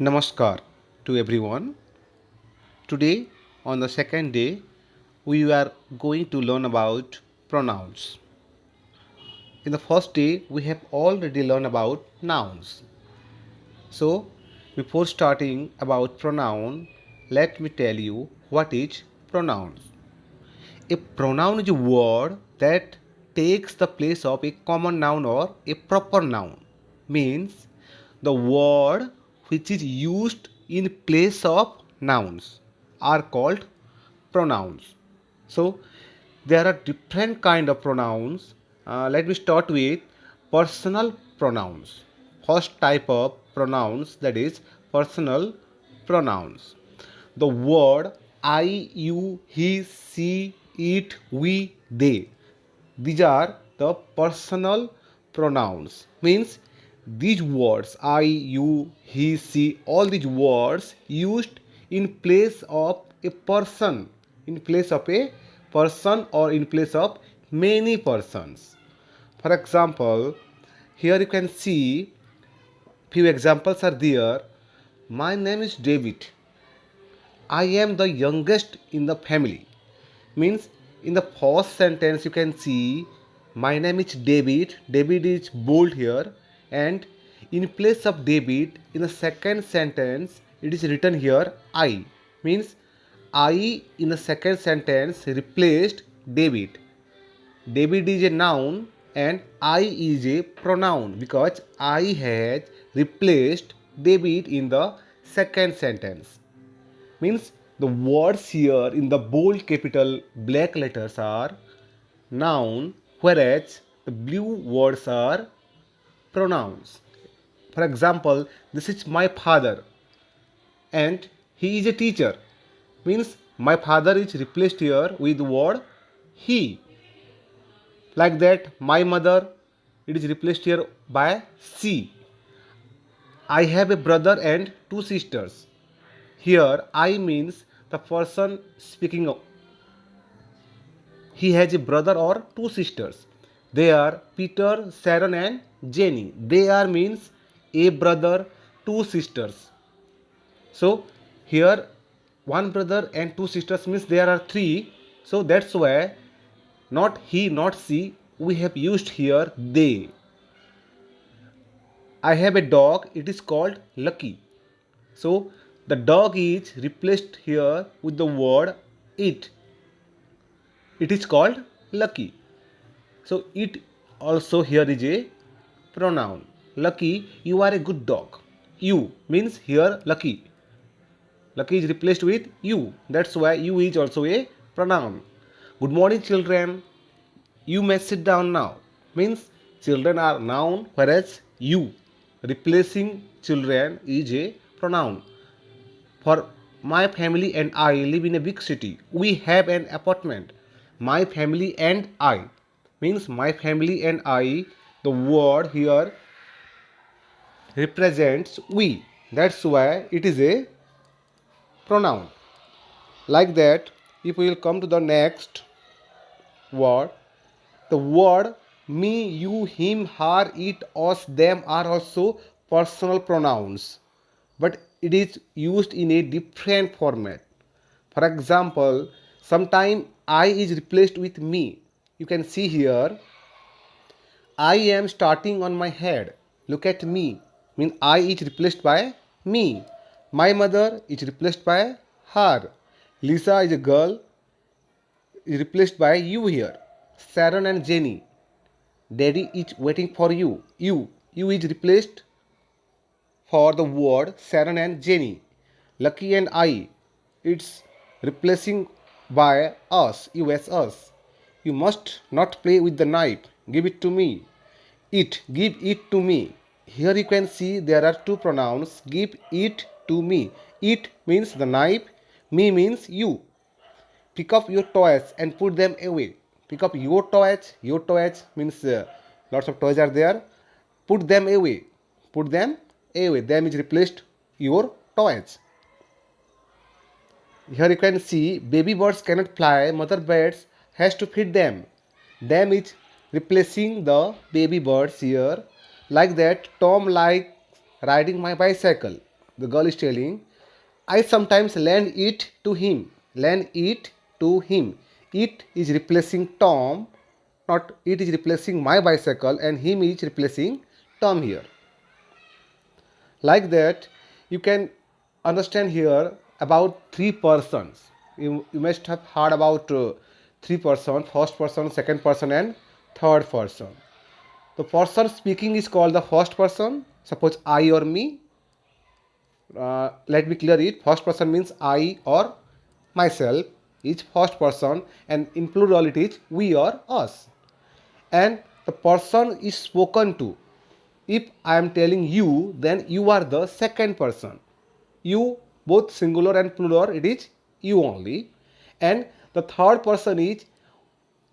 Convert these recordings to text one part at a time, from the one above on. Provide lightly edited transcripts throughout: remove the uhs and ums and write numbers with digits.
Namaskar to everyone. Today, on the second day, we are going to learn about pronouns. In the first day, we have already learned about nouns. So, before starting about pronoun, let me tell you what is pronouns. A pronoun is a word that takes the place of a common noun or a proper noun. Means the word which is used in place of nouns are called pronouns. So there are different kind of pronouns. Let me start with personal pronouns. First type of pronouns, that is personal pronouns. The word I, you, he, she, it, we, they. These are the personal pronouns. Means these words I, you, he, she, all these words used in place of a person, in place of a person or in place of many persons. For example, here you can see few examples are there. My name is David. I am the youngest in the family. Means in the first sentence you can see my name is David. David is bold here, and in place of David in the second sentence it is written here I. Means I in the second sentence replaced David. David is a noun and I is a pronoun because I has replaced David in the second sentence. Means the words here in the bold capital black letters are noun, whereas the blue words are pronouns. For example, this is my father and he is a teacher. Means my father is replaced here with the word he. Like that, my mother, it is replaced here by she. I have a brother and two sisters. Here I means the person speaking. He has a brother or two sisters. They are Peter, Sharon and Jenny. They are means a brother, two sisters. So here one brother and two sisters means there are three. So that's why not he, not she, we have used here they. I have a dog, it is called Lucky. So the dog is replaced here with the word it. It is called Lucky. So it also here is a pronoun. Lucky, you are a good dog. You means here lucky. Lucky is replaced with you. That's why you is also a pronoun. Good morning, children. You may sit down now. Means children are noun, whereas you replacing children is a pronoun. For my family and I live in a big city. We have an apartment. My family and I means my family and I. The word here represents we. That's why it is a pronoun. Like that, if we will come to the next word, the word me, you, him, her, it, us, them are also personal pronouns, but it is used in a different format. For example, sometime I is replaced with me. You can see here, I am starting on my head. Look at me. Mean I is replaced by me. My mother is replaced by her. Lisa is a girl is replaced by you here. Sharon and Jenny. Daddy is waiting for you. You is replaced for the word Sharon and Jenny. Lucky and I. It's replacing by us. You as us. You must not play with the knife. Give it to me. It. Give it to me. Here you can see there are two pronouns. Give it to me. It means the knife. Me means you. Pick up your toys and put them away. Pick up your toys. Your toys means lots of toys are there. Put them away. Put them away. Them is replaced your toys. Here you can see baby birds cannot fly. Mother birds has to feed them. Them is replacing the baby birds here. Like that, Tom likes riding my bicycle. The girl is telling, I sometimes lend it to him. Lend it to him. It is replacing Tom, not it is replacing my bicycle, and him is replacing Tom here. Like that, you can understand here about three persons. You must have heard about three persons: first person, second person, and third person. The person speaking is called the first person. Suppose I or me. Let me clear it. First person means I or myself is first person, and in plural it is we or us. And the person is spoken to. If I am telling you, then you are the second person. You, both singular and plural, it is you only. And the third person is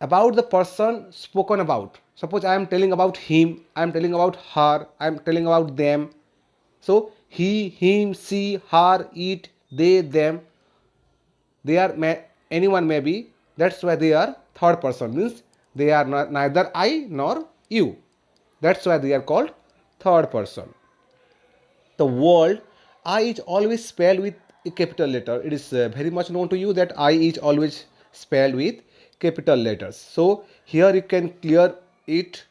about the person spoken about. Suppose I am telling about him, I am telling about her, I am telling about them. So he, him, she, her, it, they, them, they are anyone may be. That's why they are third person, means they are neither I nor you. That's why they are called third person. The word I is always spelled with a capital letter. It is very much known to you that I is always spelled with capital letters. So here you can clear it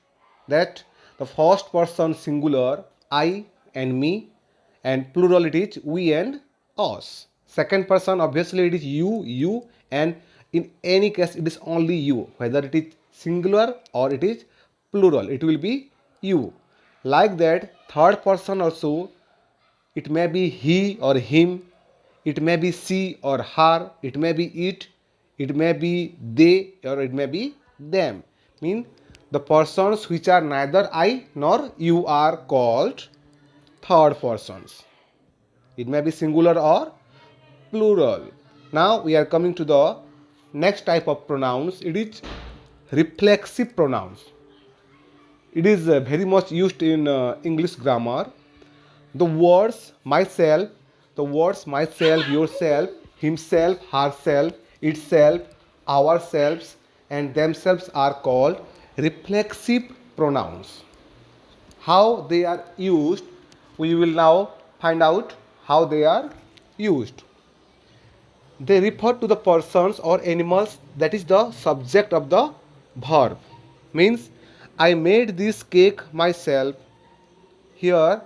that the first person singular I and me, and plural it is we and us. Second person obviously it is you, and in any case it is only you, whether it is singular or it is plural, it will be you. Like that, third person also, it may be he or him, it may be she or her, it may be it may be they, or it may be them. Mean the persons which are neither I nor you are called third persons. It may be singular or plural. Now we are coming to the next type of pronouns. It is reflexive pronouns. It is very much used in English grammar. The words myself, yourself, himself, herself, itself, ourselves, and themselves are called reflexive pronouns. How they are used, we will now find out how they are used. They refer to the persons or animals that is the subject of the verb. Means, I made this cake myself. Here,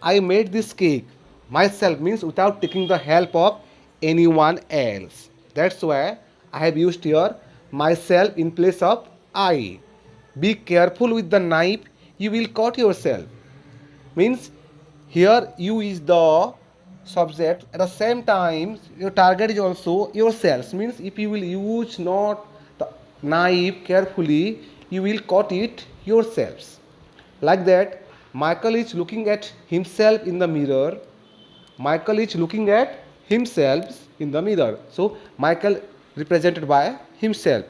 I made this cake myself means without taking the help of anyone else. That's why I have used here myself in place of I. Be careful with the knife, you will cut yourself. Means here you is the subject, at the same time your target is also yourself. Means if you will use not the knife carefully, you will cut it yourselves. Like that, Michael is looking at himself in the mirror. Michael is looking at himself in the mirror. So Michael represented by himself.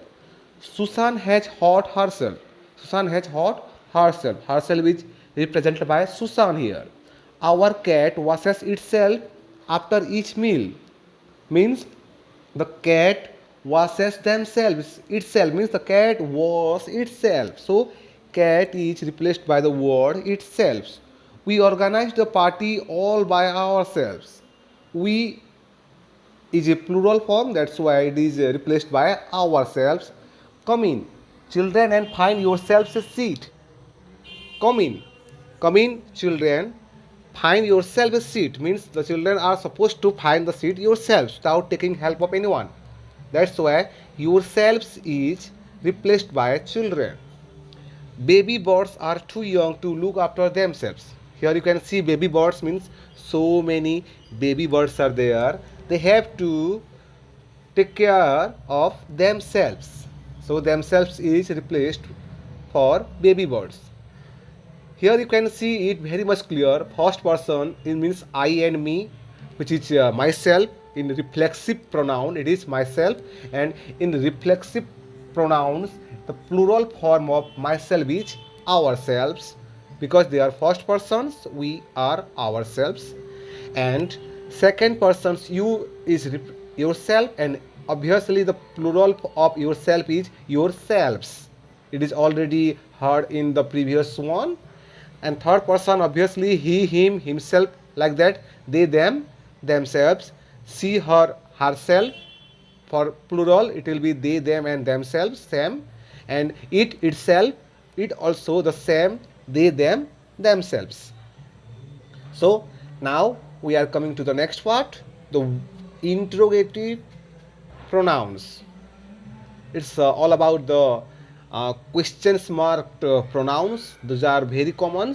Susan has hurt herself. Susan has hurt herself. Herself is represented by Susan here. Our cat washes itself after each meal. Means the cat washes themselves. Itself means the cat washes itself. So cat is replaced by the word itself. We organized the party all by ourselves. We is a plural form, that's why it is replaced by ourselves. Come in, children, and find yourselves a seat. Come in. Come in, children. Find yourself a seat. Means the children are supposed to find the seat yourselves without taking help of anyone. That's why yourselves is replaced by children. Baby birds are too young to look after themselves. Here you can see baby birds means so many baby birds are there. They have to take care of themselves. So themselves is replaced for baby birds. Here you can see it very much clear. First person, it means I and me, which is myself. In reflexive pronoun it is myself, and in reflexive pronouns the plural form of myself is ourselves, because they are first persons, we are ourselves. And second persons, you is yourself, and obviously the plural of yourself is yourselves. It is already heard in the previous one. And third person, obviously he, him, himself, like that. They, them, themselves. She, her, herself. For plural, it will be they, them, and themselves, same. And it itself, it also the same, they, them, themselves. So now we are coming to the next part, the interrogative pronouns. It's all about the questions marked pronouns. Those are very common.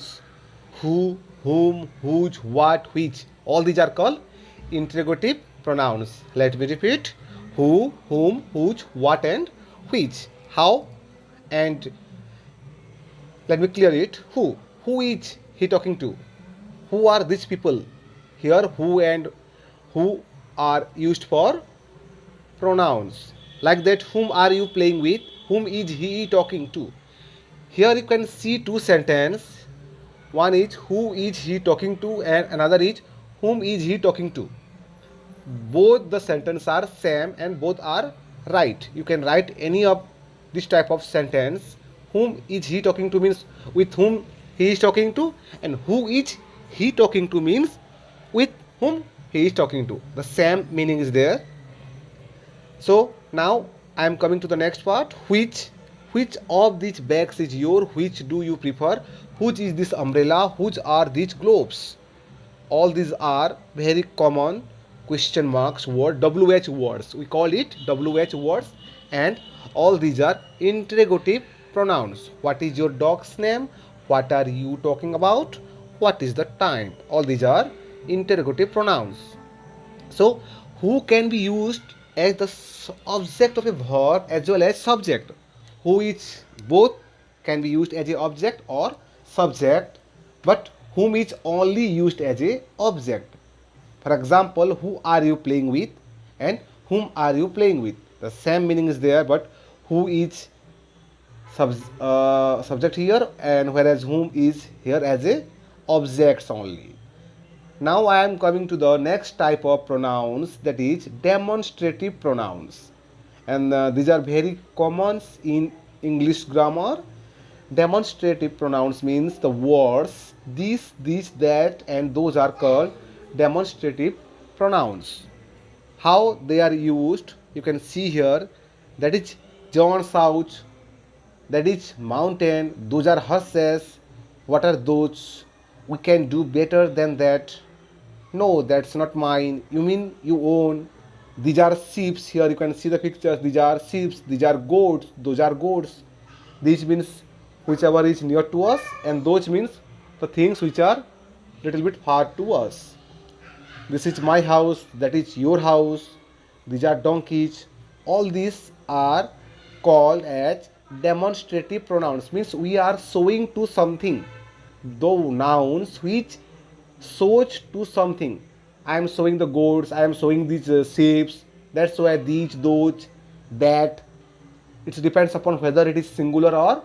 Who, whom, whose, what, which. All these are called interrogative pronouns. Let me repeat. Who, whom, whose, what, and which. How, and let me clear it. Who. Who is he talking to? Who are these people? Here, who and who are used for pronouns. Like that, whom are you playing with? Whom is he talking to? Here you can see two sentences. One is who is he talking to, and another is whom is he talking to. Both the sentences are same and both are right. You can write any of this type of sentence. Whom is he talking to means with whom he is talking to, and who is he talking to means with whom he is talking to. The same meaning is there. So now I am coming to the next part. Which of these bags is your? Which do you prefer? Which is this umbrella? Which are these globes? All these are very common question marks word, WH words. We call it WH words, and all these are interrogative pronouns. What is your dog's name? What are you talking about? What is the time? All these are interrogative pronouns. So, who can be used as the object of a verb as well as subject? Who is both can be used as a object or subject, but whom is only used as a object. For example, who are you playing with and whom are you playing with? The same meaning is there, but who is subject here, and whereas whom is here as a objects only. Now I am coming to the next type of pronouns, that is demonstrative pronouns. And these are very common in English grammar. Demonstrative pronouns means the words this, that, and those are called demonstrative pronouns. How they are used, you can see here. That is John's house, that is mountain, those are horses. What are those? We can do better than that. No, that's not mine. You mean you own? These are sheep. Here you can see the pictures. These are sheep. These are goats. Those are goats. This means whichever is near to us, and those means the things which are little bit far to us. This is my house. That is your house. These are donkeys. All these are called as demonstrative pronouns. Means we are showing to something. Though nouns which shows to something. I am showing the goats, I am showing these shapes. That's why these, those, that. It depends upon whether it is singular or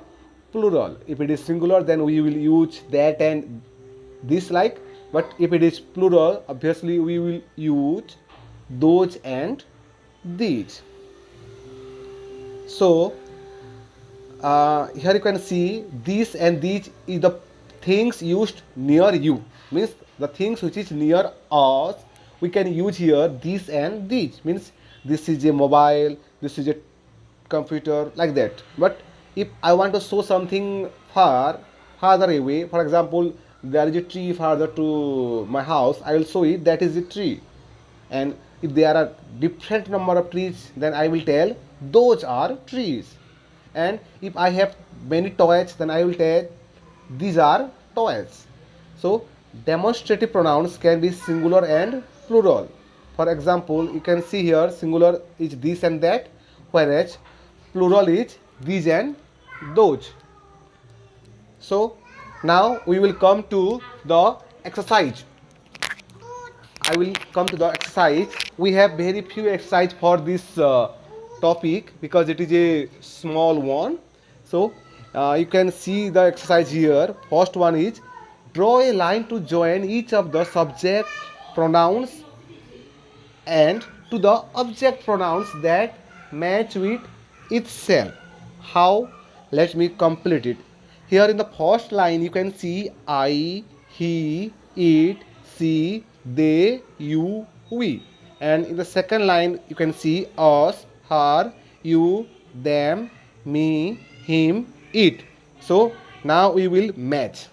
plural. If it is singular, then we will use that and this like. But if it is plural, obviously we will use those and these. So here you can see these and these is the things used near you, means the things which is near us. We can use here this and these, means this is a mobile, this is a computer, like that. But if I want to show something farther away, for example, there is a tree farther to my house, I will show it that is a tree. And if there are different number of trees, then I will tell those are trees. And if I have many toys, then I will tell these are toys. So demonstrative pronouns can be singular and plural. For example, you can see here singular is this and that, whereas plural is these and those. So now we will come to the exercise. I will come to the exercise. We have very few exercise for this topic because it is a small one. So you can see the exercise here. First one is draw a line to join each of the subject pronouns and to the object pronouns that match with itself. How? Let me complete it. Here in the first line you can see I, he, it, she, they, you, we. And in the second line you can see us, her, you, them, me, him, it. So now we will match.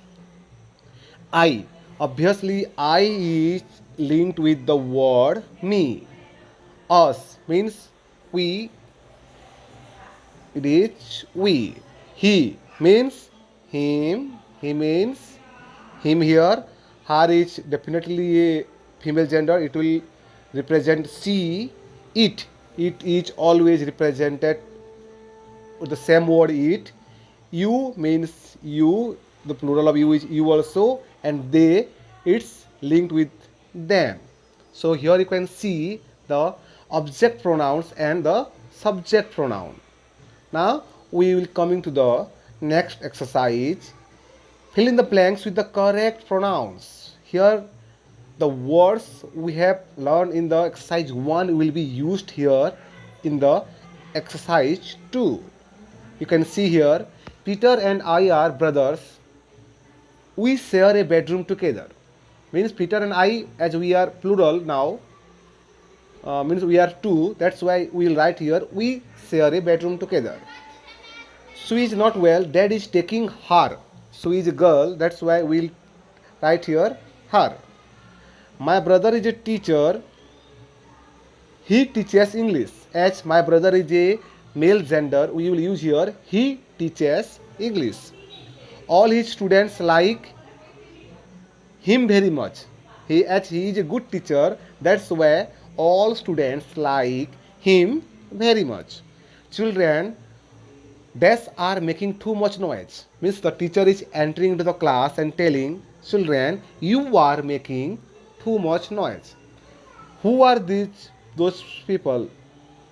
I. Obviously I is linked with the word me. Us means we, it is we. He means him, he means him here. Her is definitely a female gender, it will represent she. It is always represented with the same word it. You means you, the plural of you is you also, and they, it's linked with them. So here you can see the object pronouns and the subject pronoun. Now we will coming to the next exercise. Fill in the blanks with the correct pronouns. Here the words we have learned in the exercise 1 will be used here in the exercise 2. You can see here, Peter and I are brothers. We share a bedroom together. Means Peter and I, as we are plural now, means we are two. That's why we will write here, we share a bedroom together. Sue is not well. Dad is taking her. Sue is a girl. That's why we'll write here her. My brother is a teacher. He teaches English. As my brother is a male gender, we will use here he teaches English. All his students like him very much. As he is a good teacher, that's why all students like him very much. Children dash are making too much noise. Means the teacher is entering into the class and telling children, you are making too much noise. Who are those people?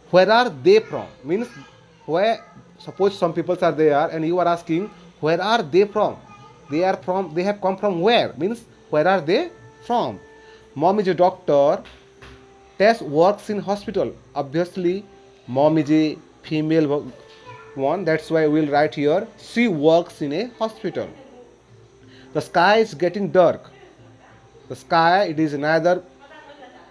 Where are they from? Means where, suppose some people are there and you are asking where are they from? They have come from where? Means where are they from? Mom is a doctor. Tess works in hospital. Obviously mom is a female one, that's why we'll write here she works in a hospital. The sky is getting dark. The sky, it is neither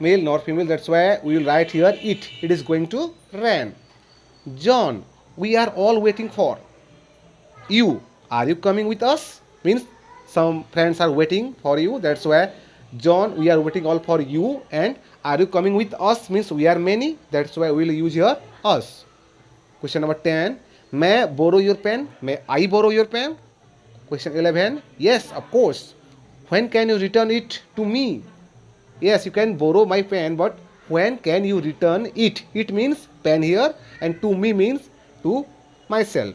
male nor female, that's why we will write here it is going to rain. John, we are all waiting for you. Are you coming with us? Means some friends are waiting for you, that's why John, we are waiting all for you. And are you coming with us means we are many, that's why we will use here us. Question number 10. May I borrow your pen? May I borrow your pen? Question 11. Yes, of course. When can you return it to me? Yes, you can borrow my pen, but when can you return it? It means pen here, and to me means to myself.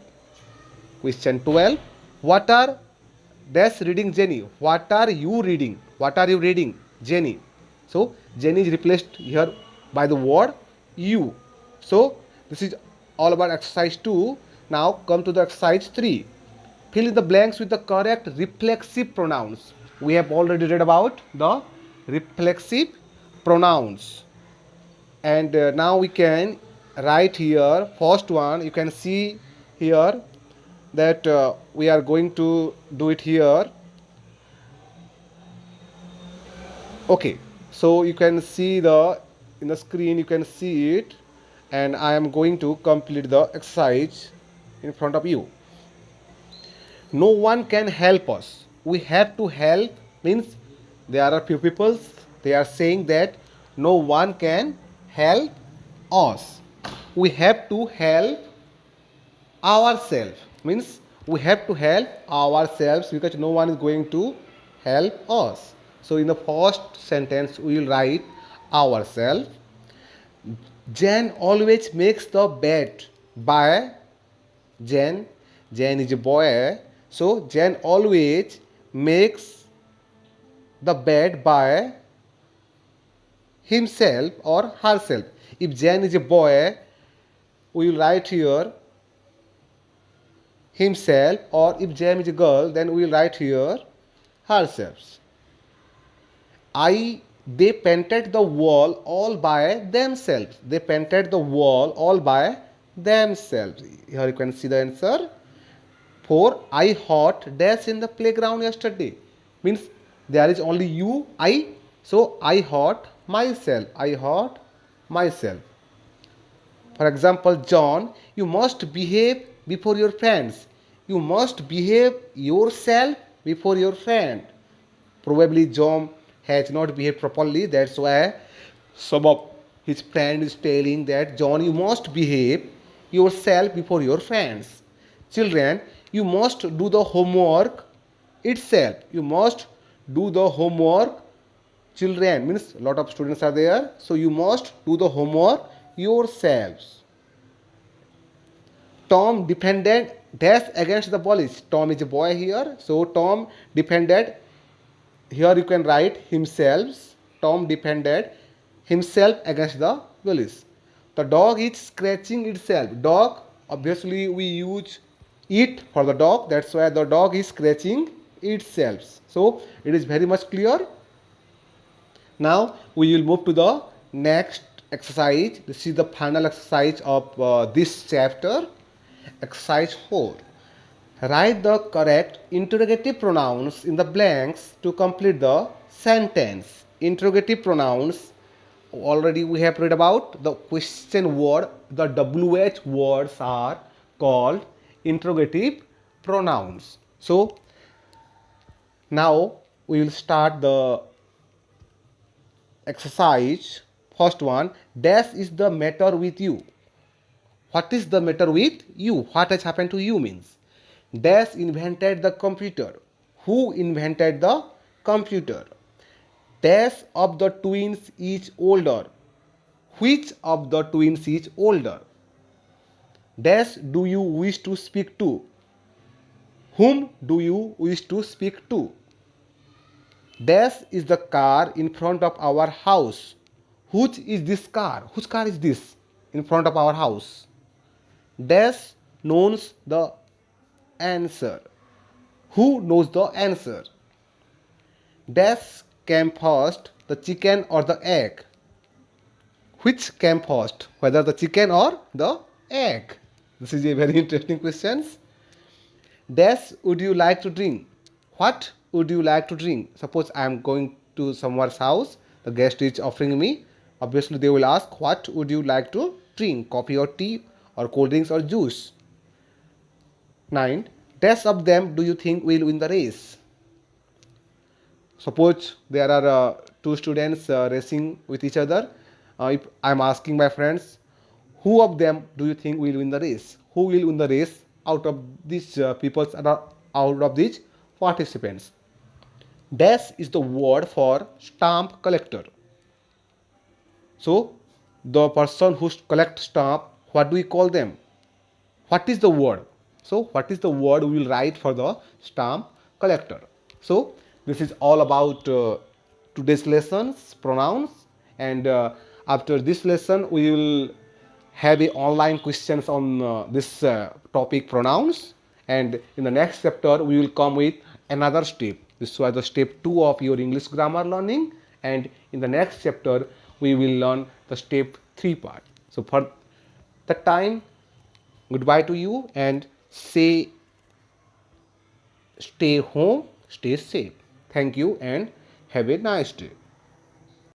Question 12. What are dash reading Jenny? What are you reading? What are you reading? Jenny. So Jenny is replaced here by the word you. So this is all about exercise 2. Now come to the exercise 3. Fill in the blanks with the correct reflexive pronouns. We have already read about the reflexive pronouns. And now we can write here first one. You can see here that we are going to do it here. Okay, so you can see in the screen, you can see it, and I am going to complete the exercise in front of you. No one can help us. We have to help means there are a few people, they are saying that no one can help us. We have to help ourselves. Means we have to help ourselves because no one is going to help us. So in the first sentence we will write ourselves. Jan always makes the bed by Jan. Jan is a boy. So Jan always makes the bed by himself or herself. If Jan is a boy, we will write here himself, or if Jan is a girl, then we will write here herself. They painted the wall all by themselves. They painted the wall all by themselves. Here you can see the answer. 4. I hot dash in the playground yesterday. Means there is only you. I So I hurt myself. I hurt myself. For example, John, you must behave before your friends. You must behave yourself before your friend. Probably John has not behaved properly. That's why some of his friend is telling that John, you must behave yourself before your friends. Children, you must do the homework itself. You must do the homework. Children means a lot of students are there, so you must do the homework yourselves. Tom defended dash against the bullies. Tom is a boy here, so Tom defended. Here you can write himself. Tom defended himself against the bullies. The dog is scratching itself. Dog, obviously we use it for the dog. That's why the dog is scratching itself. So it is very much clear. Now we will move to the next exercise. This is the final exercise of this chapter. Exercise 4. Write the correct interrogative pronouns in the blanks to complete the sentence. Interrogative pronouns, already we have read about the question word. The WH words are called interrogative pronouns. So now we will start the exercise. First one, dash is the matter with you. What is the matter with you? What has happened to you means. Dash invented the computer. Who invented the computer? Dash of the twins is older. Which of the twins is older? Dash do you wish to speak to? Whom do you wish to speak to? Dash is the car in front of our house. Which is this car? Whose car is this in front of our house? Dash knows the answer. Who knows the answer? Dash came first, the chicken or the egg? Which came first, whether the chicken or the egg? This is a very interesting question. Dash would you like to drink? What would you like to drink? Suppose I am going to someone's house, the guest is offering me. Obviously, they will ask, what would you like to drink? Coffee or tea or cold drinks or juice? 9. Dash of them do you think will win the race? Suppose there are two students racing with each other. If I am asking my friends, who of them do you think will win the race? Who will win the race out of these people, out of these participants? Dash is the word for stamp collector. So the person who collects stamp, what do we call them? What is the word? So what is the word we will write for the stamp collector? So this is all about today's lessons, pronouns, and after this lesson we will have a online questions on this topic pronouns, and in the next chapter we will come with another step. This was the step 2 of your English grammar learning, and in the next chapter we will learn the step 3 part. So for the time, goodbye to you, and stay home, stay safe. Thank you and have a nice day.